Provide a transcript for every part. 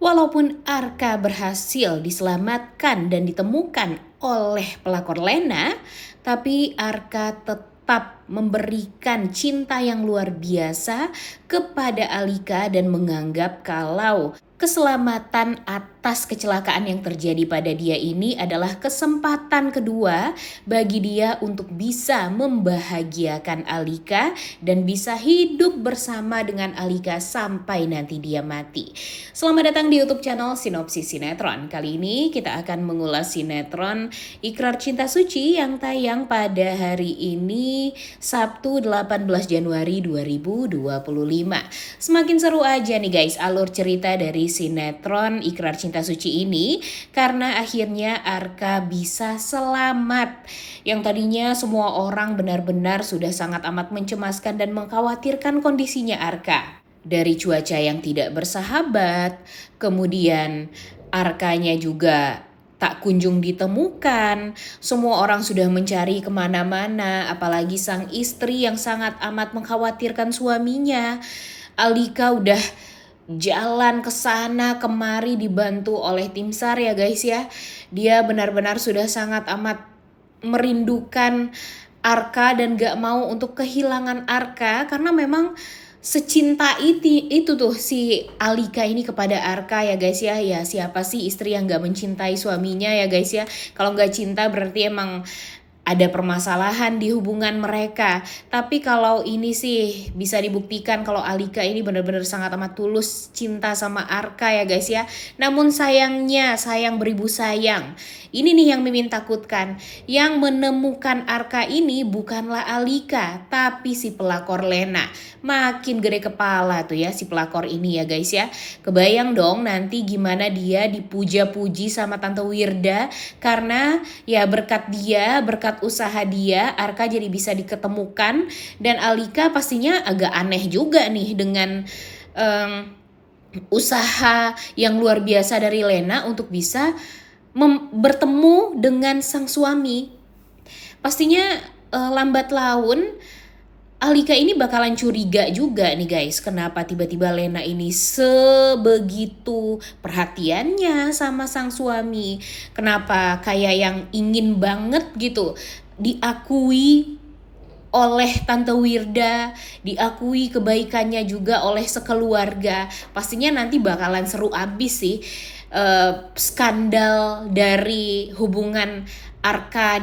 Walaupun Arka berhasil diselamatkan dan ditemukan oleh pelakor Lena, tapi Arka tetap memberikan cinta yang luar biasa kepada Alika dan menganggap kalau keselamatan atas kecelakaan yang terjadi pada dia ini adalah kesempatan kedua bagi dia untuk bisa membahagiakan Alika dan bisa hidup bersama dengan Alika sampai nanti dia mati. Selamat datang di YouTube channel Sinopsis Sinetron. Kali ini kita akan mengulas sinetron Ikrar Cinta Suci yang tayang pada hari ini Sabtu 18 Januari 2025. Semakin seru aja nih guys alur cerita dari sinetron Ikrar Cinta Suci ini karena akhirnya Arka bisa selamat. Yang tadinya semua orang benar-benar sudah sangat amat mencemaskan dan mengkhawatirkan kondisinya Arka. Dari cuaca yang tidak bersahabat, kemudian Arkanya juga tak kunjung ditemukan. Semua orang sudah mencari kemana-mana, apalagi sang istri yang sangat amat mengkhawatirkan suaminya. Alika udah jalan ke sana kemari dibantu oleh tim SAR ya guys ya. Dia benar-benar sudah sangat amat merindukan Arka dan gak mau untuk kehilangan Arka karena memang secinta itu tuh si Alika ini kepada Arka ya guys ya. Ya siapa sih istri yang gak mencintai suaminya ya guys ya. Kalau gak cinta berarti emang ada permasalahan di hubungan mereka. Tapi kalau ini sih bisa dibuktikan kalau Alika ini benar-benar sangat amat tulus cinta sama Arka ya guys ya. Namun sayangnya, sayang beribu sayang. Ini nih yang Mimin takutkan. Yang menemukan Arka ini bukanlah Alika, tapi si pelakor Lena. Makin gede kepala tuh ya si pelakor ini ya guys ya. Kebayang dong nanti gimana dia dipuja-puji sama Tante Wirda. Karena ya berkat dia, berkat usaha dia, Arka jadi bisa diketemukan. Dan Alika pastinya agak aneh juga nih dengan usaha yang luar biasa dari Lena untuk bisa bertemu dengan sang suami. Pastinya lambat laun Alika ini bakalan curiga juga nih guys. Kenapa tiba-tiba Lena ini sebegitu perhatiannya sama sang suami. Kenapa kayak yang ingin banget gitu diakui oleh Tante Wirda, diakui kebaikannya juga oleh sekeluarga. Pastinya nanti bakalan seru abis sih skandal dari hubungan Arka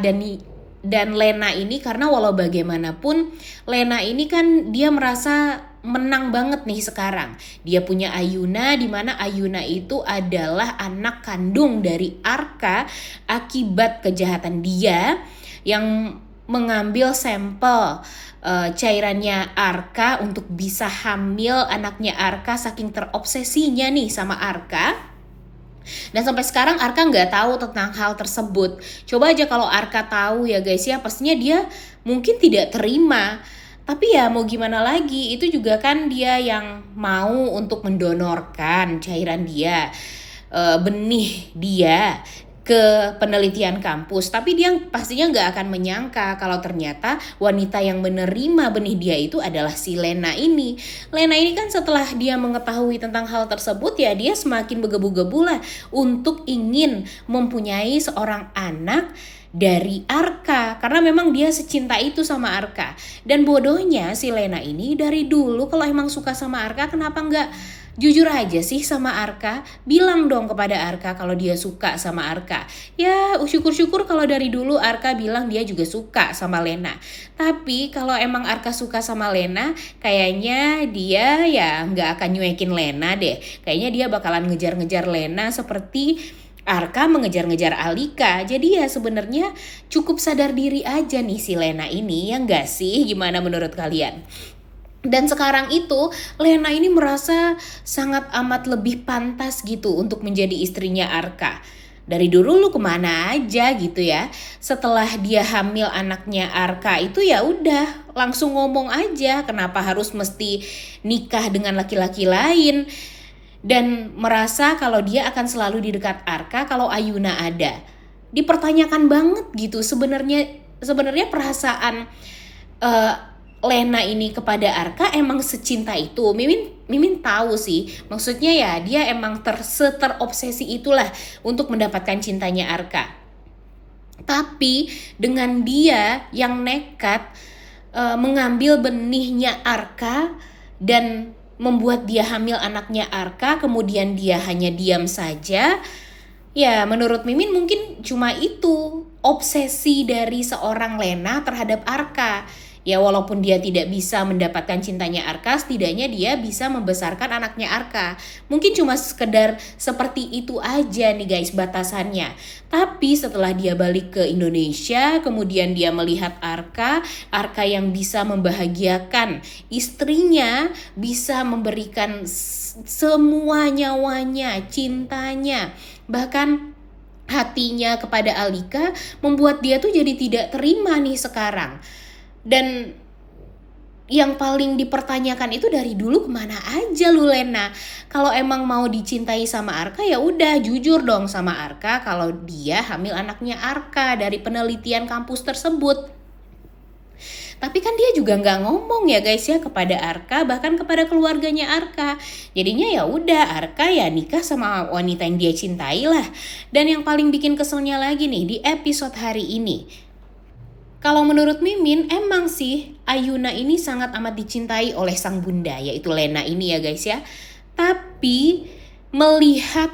dan Lena ini. Karena walau bagaimanapun Lena ini kan dia merasa menang banget nih sekarang. Dia punya Ayuna, di mana Ayuna itu adalah anak kandung dari Arka akibat kejahatan dia yang mengambil sampel cairannya Arka untuk bisa hamil anaknya Arka saking terobsesinya nih sama Arka. Dan sampai sekarang Arka nggak tahu tentang hal tersebut. Coba aja kalau Arka tahu ya guys ya, pastinya dia mungkin tidak terima. Tapi ya mau gimana lagi, itu juga kan dia yang mau untuk mendonorkan cairan dia, benih dia ke penelitian kampus. Tapi dia pastinya nggak akan menyangka kalau ternyata wanita yang menerima benih dia itu adalah si Lena ini. Lena ini kan setelah dia mengetahui tentang hal tersebut ya dia semakin bergebu-gebu lah untuk ingin mempunyai seorang anak dari Arka. Karena memang dia secinta itu sama Arka. Dan bodohnya si Lena ini dari dulu kalau emang suka sama Arka kenapa nggak jujur aja sih sama Arka, bilang dong kepada Arka kalau dia suka sama Arka. Ya syukur-syukur kalau dari dulu Arka bilang dia juga suka sama Lena. Tapi kalau emang Arka suka sama Lena, kayaknya dia ya nggak akan nyuekin Lena deh. Kayaknya dia bakalan ngejar-ngejar Lena seperti Arka mengejar-ngejar Alika. Jadi ya sebenarnya cukup sadar diri aja nih si Lena ini, ya nggak sih? Gimana menurut kalian? Dan sekarang itu Lena ini merasa sangat amat lebih pantas gitu untuk menjadi istrinya Arka. Dari dulu lu kemana aja gitu ya. Setelah dia hamil anaknya Arka itu ya udah langsung ngomong aja kenapa harus mesti nikah dengan laki-laki lain. Dan merasa kalau dia akan selalu di dekat Arka kalau Ayuna ada. Dipertanyakan banget gitu sebenarnya perasaan Lena ini kepada Arka emang secinta itu. Mimin tahu sih, maksudnya ya dia emang terobsesi itulah untuk mendapatkan cintanya Arka. Tapi dengan dia yang nekat mengambil benihnya Arka dan membuat dia hamil anaknya Arka, kemudian dia hanya diam saja. Ya, menurut Mimin mungkin cuma itu obsesi dari seorang Lena terhadap Arka. Ya, walaupun dia tidak bisa mendapatkan cintanya Arka, setidaknya dia bisa membesarkan anaknya Arka. Mungkin cuma sekedar seperti itu aja nih guys batasannya. Tapi setelah dia balik ke Indonesia, kemudian dia melihat Arka yang bisa membahagiakan istrinya, bisa memberikan semua nyawanya, cintanya, bahkan hatinya kepada Alika, membuat dia tuh jadi tidak terima nih sekarang. Dan yang paling dipertanyakan itu dari dulu kemana aja lu Lena? Kalau emang mau dicintai sama Arka ya udah jujur dong sama Arka kalau dia hamil anaknya Arka dari penelitian kampus tersebut. Tapi kan dia juga nggak ngomong ya guys ya kepada Arka, bahkan kepada keluarganya Arka. Jadinya ya udah Arka ya nikah sama wanita yang dia cintai lah. Dan yang paling bikin keselnya lagi nih di episode hari ini, kalau menurut Mimin emang sih Ayuna ini sangat amat dicintai oleh sang bunda yaitu Lena ini ya guys ya. Tapi melihat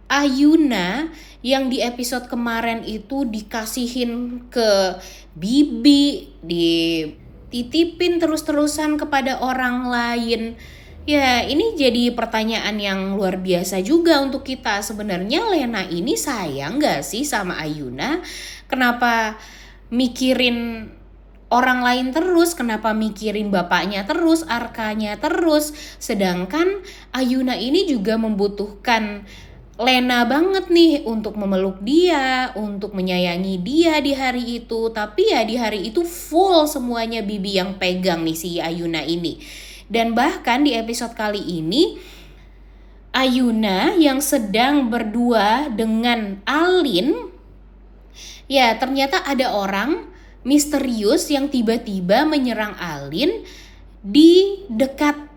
Ayuna yang di episode kemarin itu dikasihin ke Bibi, dititipin terus-terusan kepada orang lain. Ya ini jadi pertanyaan yang luar biasa juga untuk kita. Sebenarnya Lena ini sayang gak sih sama Ayuna? Kenapa mikirin orang lain terus, kenapa mikirin bapaknya terus, Arkanya terus, sedangkan Ayuna ini juga membutuhkan Lena banget nih untuk memeluk dia, untuk menyayangi dia di hari itu. Tapi ya di hari itu full semuanya Bibi yang pegang nih si Ayuna ini. Dan bahkan di episode kali ini Ayuna yang sedang berdua dengan Alin, ya ternyata ada orang misterius yang tiba-tiba menyerang Alin di dekat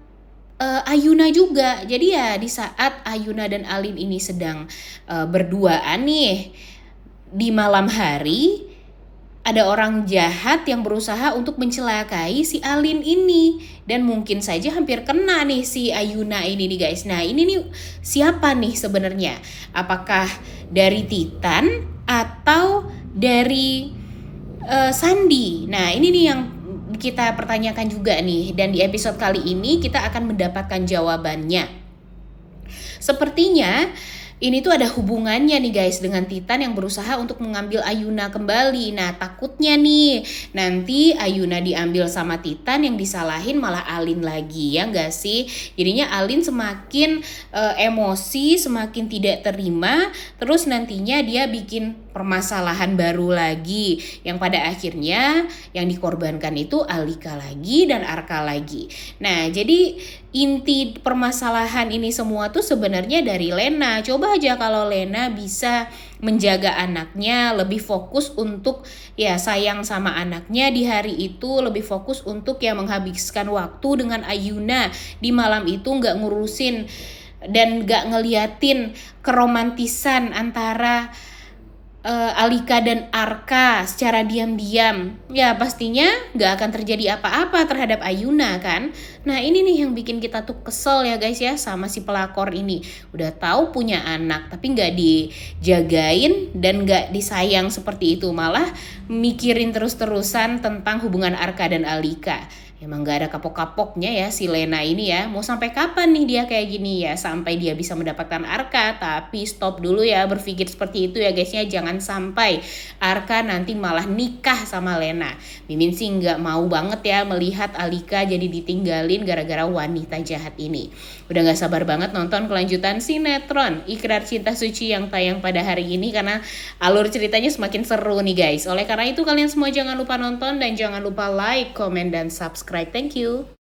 Ayuna juga. Jadi ya di saat Ayuna dan Alin ini sedang berduaan nih di malam hari, ada orang jahat yang berusaha untuk mencelakai si Alin ini. Dan mungkin saja hampir kena nih si Ayuna ini nih guys. Nah ini nih siapa nih sebenarnya? Apakah dari Titan atau dari Sandi? Nah ini nih yang kita pertanyakan juga nih. Dan di episode kali ini kita akan mendapatkan jawabannya. Sepertinya ini tuh ada hubungannya nih guys dengan Titan yang berusaha untuk mengambil Ayuna kembali. Nah takutnya nih nanti Ayuna diambil sama Titan yang disalahin malah Alin lagi, ya gak sih? Jadinya Alin semakin emosi, semakin tidak terima. Terus nantinya dia bikin permasalahan baru lagi yang pada akhirnya yang dikorbankan itu Alika lagi dan Arka lagi. Nah jadi inti permasalahan ini semua tuh sebenarnya dari Lena. Coba aja kalau Lena bisa menjaga anaknya, lebih fokus untuk ya sayang sama anaknya di hari itu, lebih fokus untuk ya menghabiskan waktu dengan Ayuna di malam itu, nggak ngurusin dan nggak ngeliatin keromantisan antara Alika dan Arka secara diam-diam. Ya pastinya gak akan terjadi apa-apa terhadap Ayuna kan. Nah ini nih yang bikin kita tuh kesel ya guys ya sama si pelakor ini. Udah tahu punya anak tapi gak dijagain dan gak disayang seperti itu. Malah mikirin terus-terusan tentang hubungan Arka dan Alika. Emang gak ada kapok-kapoknya ya si Lena ini ya. Mau sampai kapan nih dia kayak gini ya? Sampai dia bisa mendapatkan Arka. Tapi stop dulu ya berpikir seperti itu ya guysnya. Jangan sampai Arka nanti malah nikah sama Lena. Mimin sih gak mau banget ya melihat Alika jadi ditinggalin gara-gara wanita jahat ini. Udah gak sabar banget nonton kelanjutan sinetron Ikrar Cinta Suci yang tayang pada hari ini. Karena alur ceritanya semakin seru nih guys. Oleh karena itu kalian semua jangan lupa nonton dan jangan lupa like, komen, dan subscribe. Thank you.